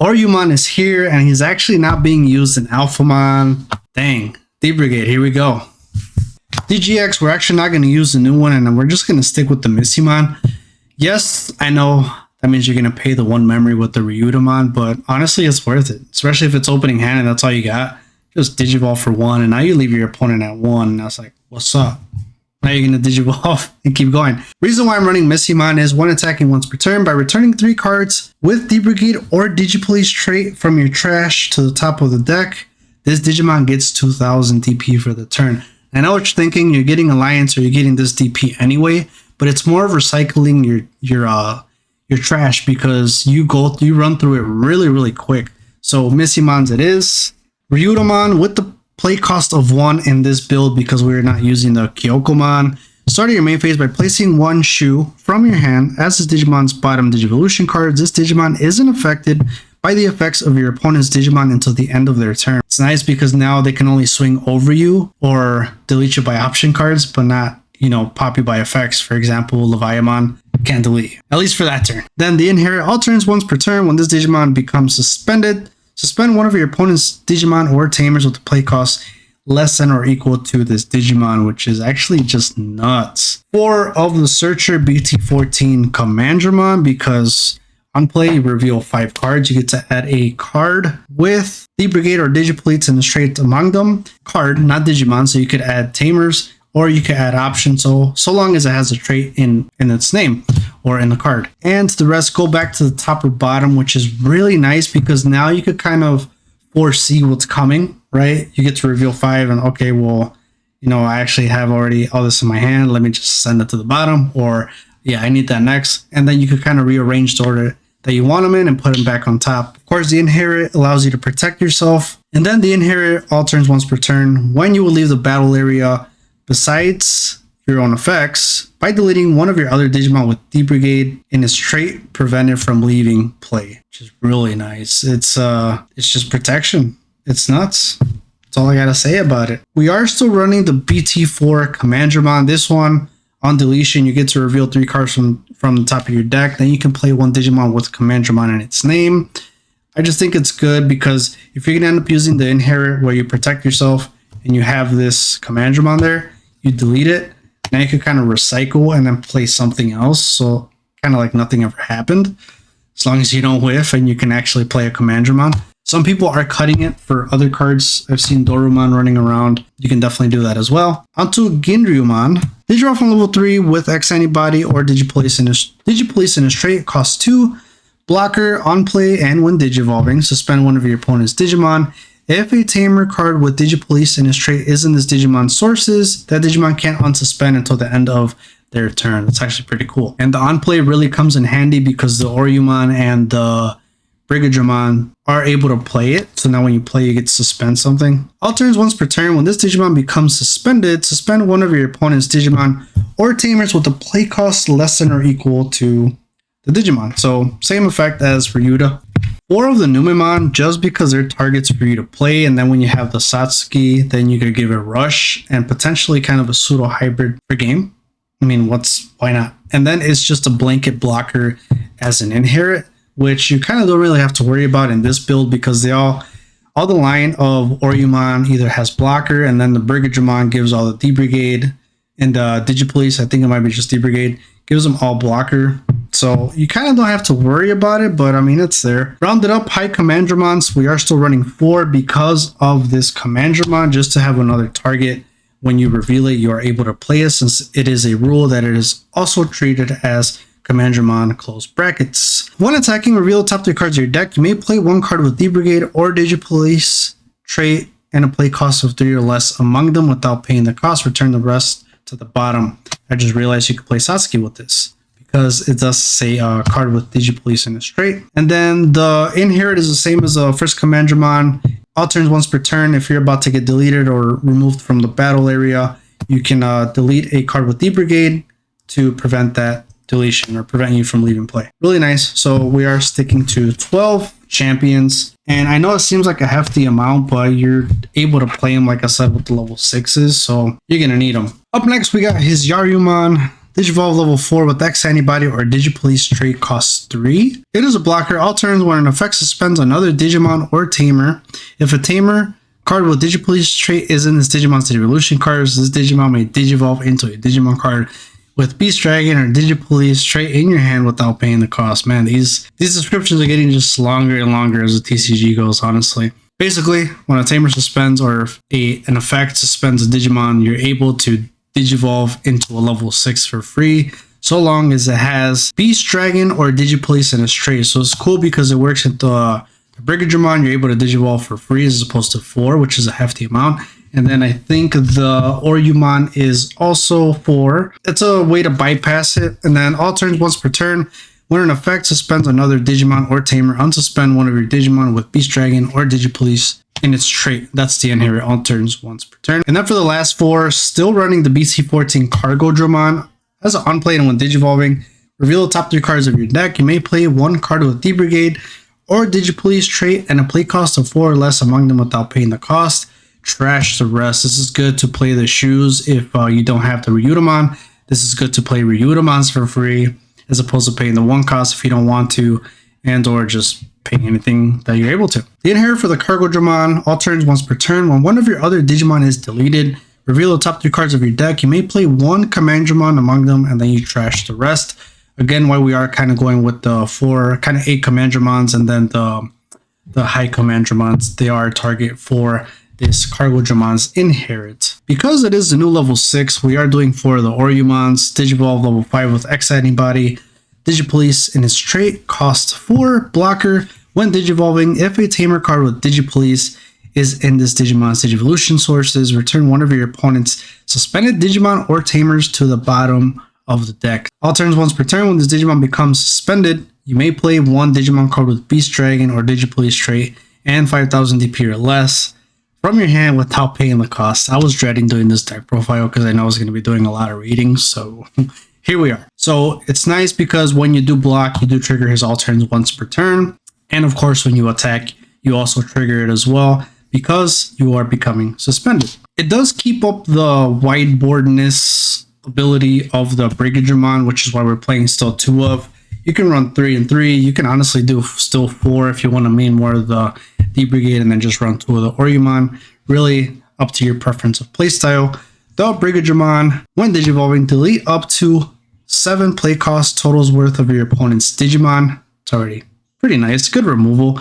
Oryumon is here, and he's actually not being used in Alphamon. Dang. D-Brigade, here we go. DGX, we're actually not going to use the new one, and we're just going to stick with the Missymon. Yes, I know that means you're going to pay the 1 memory with the Ryudomon, but honestly, it's worth it. Especially if it's opening hand and that's all you got. Just Digivolve for 1, and now you leave your opponent at 1, and that's like, what's up? Now you're going to Digivolve and keep going. Reason why I'm running Missymon is 1 attacking once per turn by returning 3 cards with D-Brigade or DigiPolice trait from your trash to the top of the deck. This Digimon gets 2000 DP for the turn. I know what you're thinking, you're getting Alliance or you're getting this DP anyway, but it's more of recycling your trash because you run through it really quick. So Missymon's it is. Ryudomon with the play cost of 1 in this build because we're not using the Kyokomon. Start your main phase by placing 1 shoe from your hand as this Digimon's bottom Digivolution cards. This Digimon isn't affected by the effects of your opponent's Digimon until the end of their turn. It's nice because now they can only swing over you or delete you by option cards, but not, pop you by effects. For example, Leviamon can't delete you, at least for that turn. Then the Inherit alternates once per turn. When this Digimon becomes suspended, suspend one of your opponent's Digimon or Tamers with the play cost less than or equal to this Digimon, which is actually just nuts. 4 of the Searcher BT14 Commandramon, because on play you reveal 5 cards. You get to add a card with D-Brigade or DigiPolice in the trait among them. Card, not Digimon, so you could add Tamers or you could add options, so long as it has a trait in its name or in the card. And the rest go back to the top or bottom, which is really nice because now you could kind of foresee what's coming, right? You get to reveal 5 and okay, well, I actually have already all this in my hand. Let me just send it to the bottom, or yeah, I need that next. And then you could kind of rearrange the order that you want them in and put them back on top. Of course, the Inherit allows you to protect yourself. And then the Inherit alternates once per turn when you will leave the battle area besides your own effects by deleting one of your other Digimon with D-Brigade in its trait prevented from leaving play, which is really nice. It's just protection. It's nuts. That's all I gotta say about it. We are still running the BT4 Commandramon. This one, on deletion, you get to reveal 3 cards from the top of your deck. Then you can play 1 Digimon with Commandramon in its name. I just think it's good because if you're going to end up using the Inherit where you protect yourself and you have this Commandramon there, you delete it. Now you can kind of recycle and then play something else. So kind of like nothing ever happened. As long as you don't whiff and you can actually play a Commandramon. Some people are cutting it for other cards. I've seen Dorumon running around. You can definitely do that as well. Onto Ginryumon. Digivolve from level 3 with X Antibody or Digipolice in his trait. Costs 2. Blocker on play and when Digivolving. Suspend one of your opponent's Digimon. If a Tamer card with Digipolice in his trait is in this Digimon's sources, that Digimon can't unsuspend until the end of their turn. That's actually pretty cool. And the on play really comes in handy because the Oryumon and the Brigadramon are able to play it. So now when you play, you get to suspend something. Alternates once per turn. When this Digimon becomes suspended, suspend one of your opponent's Digimon or Tamers with a play cost less than or equal to the Digimon. So same effect as Ryuda. 4 of the Numemon, just because they're targets for you to play. And then when you have the Satsuki, then you could give it Rush and potentially kind of a pseudo hybrid per game. I mean, why not? And then it's just a blanket blocker as an Inherit, which you kind of don't really have to worry about in this build because they all the line of Oryumon either has blocker, and then the Brigadramon gives all the D-Brigade, and Digipolice, I think it might be just D-Brigade, gives them all blocker. So you kind of don't have to worry about it, but I mean, it's there. Rounded up high Commandramons, we are still running 4 because of this Commandramon, just to have another target. When you reveal it, you are able to play it since it is a rule that it is also treated as Commandramon close brackets. When attacking, reveal the top 3 cards of your deck. You may play 1 card with D-Brigade or Digipolice trait and a play cost of 3 or less among them without paying the cost. Return the rest to the bottom. I just realized you could play Satsuki with this because it does say a card with Digipolice in its trait. And then the Inherit is the same as the first Commandramon. Alternates once per turn. If you're about to get deleted or removed from the battle area, you can delete a card with D-Brigade to prevent that deletion or prevent you from leaving play. Really nice. So we are sticking to 12 champions. And I know it seems like a hefty amount, but you're able to play them, like I said, with the level 6s. So you're going to need them. Up next, we got his Oryumon. Digivolve level 4 with X antibody or DigiPolice trait costs 3. It is a blocker. All turns when an effect suspends another Digimon or Tamer. If a Tamer card with DigiPolice trait is in this Digimon's evolution cards, this Digimon may Digivolve into a Digimon card with Beast Dragon or DigiPolice trait in your hand without paying the cost. Man, these descriptions are getting just longer and longer as the TCG goes, honestly. Basically, when a Tamer suspends or an effect suspends a Digimon, you're able to Digivolve into a level 6 for free, so long as it has Beast Dragon or DigiPolice in its trait. So it's cool because it works into the Brigadramon. You're able to Digivolve for free as opposed to 4, which is a hefty amount. And then I think the Oryumon is also 4. It's a way to bypass it. And then all turns once per turn, when an effect suspends another Digimon or Tamer, unsuspend one of your Digimon with Beast Dragon or DigiPolice in its trait. That's the inherit, all turns once per turn. And then for the last 4, still running the BC14 Cargo Dramon. As an on-play and when Digivolving, reveal the top 3 cards of your deck. You may play 1 card with D-Brigade or DigiPolice trait and a play cost of 4 or less among them without paying the cost. Trash the rest. This is good to play the shoes if you don't have the Ryudomon. This is good to play Ryudomons for free as opposed to paying the 1 cost if you don't want to, and or just paying anything that you're able to. The inherit for the Cargo Dramon, all turns once per turn. When one of your other Digimon is deleted, reveal the top 3 cards of your deck. You may play 1 Commandramon among them, and then you trash the rest. Again, why we are kind of going with the 4, kind of 8 Commandramons, and then the high Commandramons. They are a target for this Cargo Dramon's inherit. Because it is the new level 6, we are doing for the Oryumons. Digivolve level 5 with X antibody. DigiPolice in its trait costs 4 blocker when Digivolving. If a Tamer card with DigiPolice is in this Digimon's Digivolution sources, return one of your opponent's suspended Digimon or Tamers to the bottom of the deck. All turns once per turn, when this Digimon becomes suspended, you may play 1 Digimon card with Beast Dragon or DigiPolice trait and 5000 DP or less from your hand without paying the cost. I was dreading doing this deck profile because I know I was going to be doing a lot of readings, so here we are. So it's nice because when you do block, you do trigger his all turns once per turn. And of course, when you attack, you also trigger it as well because you are becoming suspended. It does keep up the whiteboardness ability of the Brigadramon, which is why we're playing still 2 of. You can run 3 and 3. You can honestly do still 4 if you want to main more of the D-Brigade and then just run 2 of the Oryumon. Really up to your preference of playstyle. The Brigadramon, when Digivolving, delete up to 7 play cost totals worth of your opponent's Digimon. It's already pretty nice. Good removal.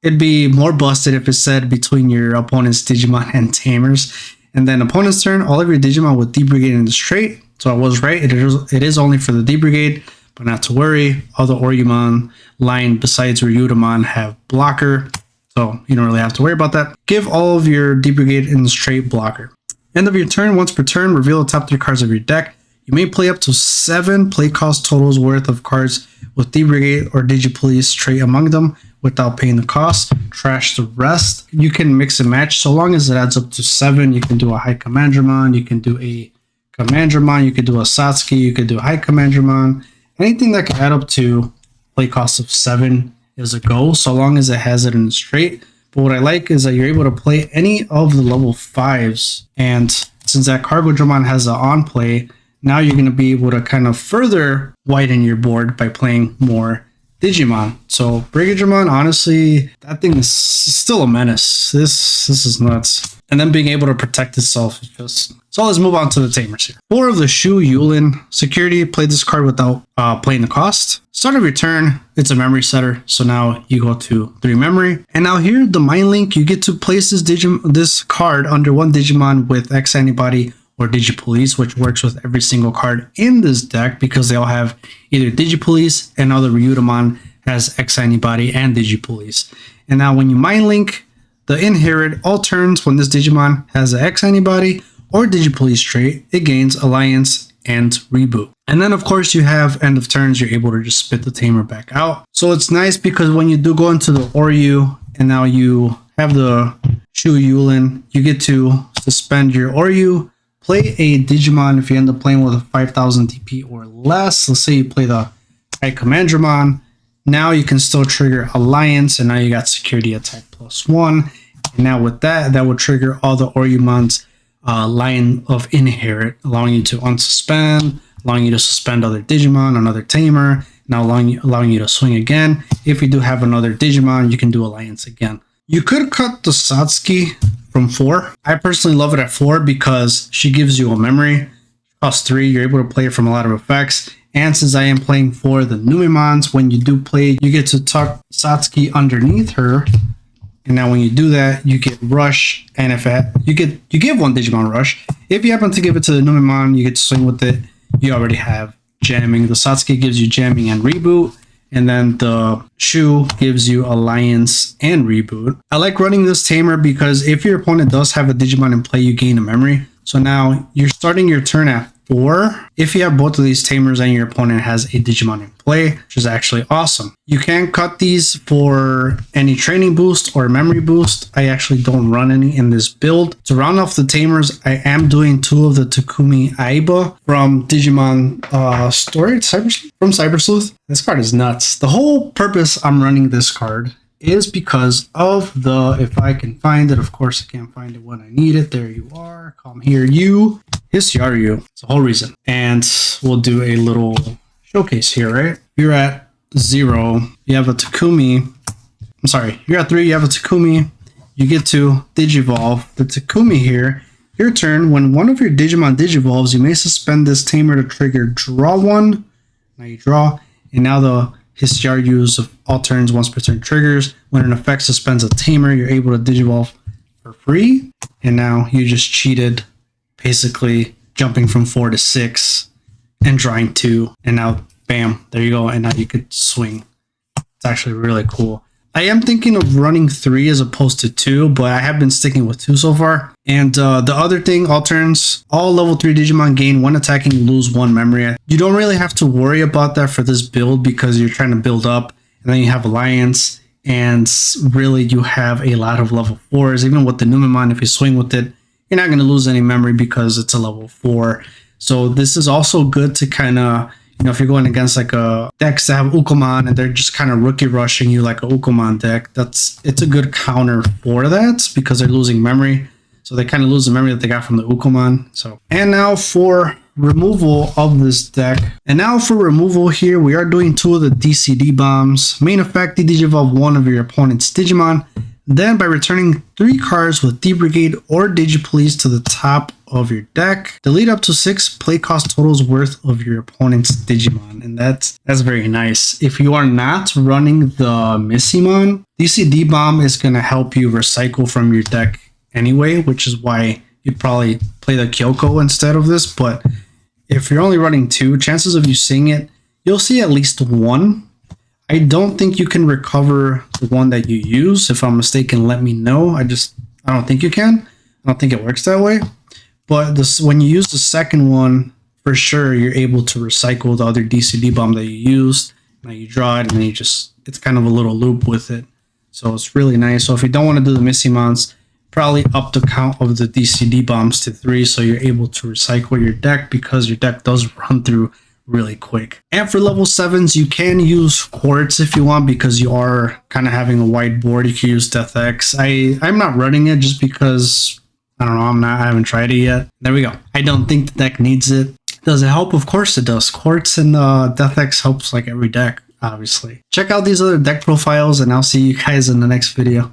It'd be more busted if it said between your opponent's Digimon and Tamers. And then opponent's turn, all of your Digimon with D-Brigade in the trait. So I was right. It is only for the D-Brigade, but not to worry. All the Oryumon line besides Ryudomon have blocker, so you don't really have to worry about that. Give all of your D-Brigade in the trait blocker. End of your turn, once per turn, reveal the top 3 cards of your deck. You may play up to 7 play cost totals worth of cards with D-Brigade or DigiPolice trait among them without paying the cost. Trash the rest. You can mix and match so long as it adds up to 7. You can do a high Commandramon, you can do a Commandramon, you could do a Satsuki, you could do a high Commandramon. Anything that can add up to play cost of 7 is a go, so long as it has it in the straight. But what I like is that you're able to play any of the level 5s, and since that Cargo Dramon has an on play, now you're going to be able to kind of further widen your board by playing more Digimon. So Brigadramon, honestly, that thing is still a menace. This is nuts. And then being able to protect itself is just... So let's move on to the Tamers here. 4 of the Shu Yulin security. Play this card without playing the cost. Start of your turn, it's a memory setter. So now you go to 3 memory. And now here, the Mind Link, you get to place this card under 1 Digimon with X antibody or DigiPolice, which works with every single card in this deck because they all have either DigiPolice and other Ryudomon has X antibody and DigiPolice. And now when you Mind Link, the inherit all turns when this Digimon has an X antibody or DigiPolice trait, it gains Alliance and Reboot. And then of course you have end of turns, you're able to just spit the Tamer back out. So it's nice because when you do go into the Oryu and now you have the Shu Yulin, you get to suspend your Oryu, play a Digimon if you end up playing with a 5000 DP or less. Let's say you play the High Commandramon. Now you can still trigger Alliance, and now you got security attack +1. And now with that, that will trigger all the Oryumon's line of inherit, allowing you to unsuspend, allowing you to suspend other Digimon, another Tamer, now allowing you to swing again. If you do have another Digimon, you can do Alliance again. You could cut the Satsuki from 4. I personally love it at 4 because she gives you a memory. Cost 3, you're able to play it from a lot of effects. And since I am playing for the Numemons, when you do play, you get to tuck Satsuki underneath her. And now when you do that, you get Rush. And if you give one Digimon Rush. If you happen to give it to the Numemon, you get to swing with it. You already have jamming. The Satsuki gives you jamming and reboot. And then the Shu gives you Alliance and Reboot. I like running this Tamer because if your opponent does have a Digimon in play, you gain a memory. So now you're starting your turn at 4 if you have both of these Tamers and your opponent has a Digimon in play, which is actually awesome. You can cut these for any training boost or memory boost. I actually don't run any in this build. To round off the Tamers, I am doing 2 of the Takumi Aiba from Digimon Storage from Cyber Sleuth. This card is nuts. The whole purpose I'm running this card is because of the, if I can find it, of course I can't find it when I need it. There you are. Come here, you. Hisyaru. It's the whole reason. And we'll do a little showcase here, right? You're at 0. You have a Takumi. I'm sorry. You're at 3. You have a Takumi. You get to Digivolve. The Takumi here. Your turn. When one of your Digimon Digivolves, you may suspend this Tamer to trigger draw 1. Now you draw. And now the Hisyaru's of all turns once per turn triggers. When an effect suspends a Tamer, you're able to Digivolve for free. And now you just cheated, basically jumping from 4 to 6 and drawing 2. And now, bam, there you go. And now you could swing. It's actually really cool. I am thinking of running 3 as opposed to 2, but I have been sticking with 2 so far. And the other thing, all turns, all level 3 Digimon gain 1 attacking, lose 1 memory. You don't really have to worry about that for this build because you're trying to build up. And then you have Alliance. And really, you have a lot of level 4s. Even with the Numemon, if you swing with it, you're not going to lose any memory because it's a level 4. So this is also good to kind of, you know, if you're going against like a decks that have Ukomon and they're just kind of rookie rushing you like a Ukomon deck, it's a good counter for that because they're losing memory. So they kind of lose the memory that they got from the Ukomon. So, and now for removal of this deck. And now for removal here, we are doing 2 of the DCD bombs. Main effect, Digivolve 1 of your opponent's Digimon. Then by returning 3 cards with D-Brigade or DigiPolice to the top of your deck, delete up to 6 play cost totals worth of your opponent's Digimon. And that's very nice. If you are not running the Missimon, DCD Bomb is going to help you recycle from your deck anyway, which is why you'd probably play the Kyoko instead of this. But if you're only running 2, chances of you seeing it, you'll see at least 1. I don't think you can recover the one that you use. If I'm mistaken, let me know. I don't think you can. I don't think it works that way. But when you use the second one, for sure, you're able to recycle the other DCD bomb that you used. Now you draw it, and then it's kind of a little loop with it. So it's really nice. So if you don't want to do the Missimons, probably up the count of the DCD bombs to 3 so you're able to recycle your deck because your deck does run through really quick. And for level 7s, you can use Quartz if you want because you are kind of having a wide board. You can use Death X. I'm not running it just because, I don't know, I haven't tried it yet. There we go. I don't think the deck needs it. Does it help? Of course it does. Quartz and Death X helps like every deck, obviously. Check out these other deck profiles and I'll see you guys in the next video.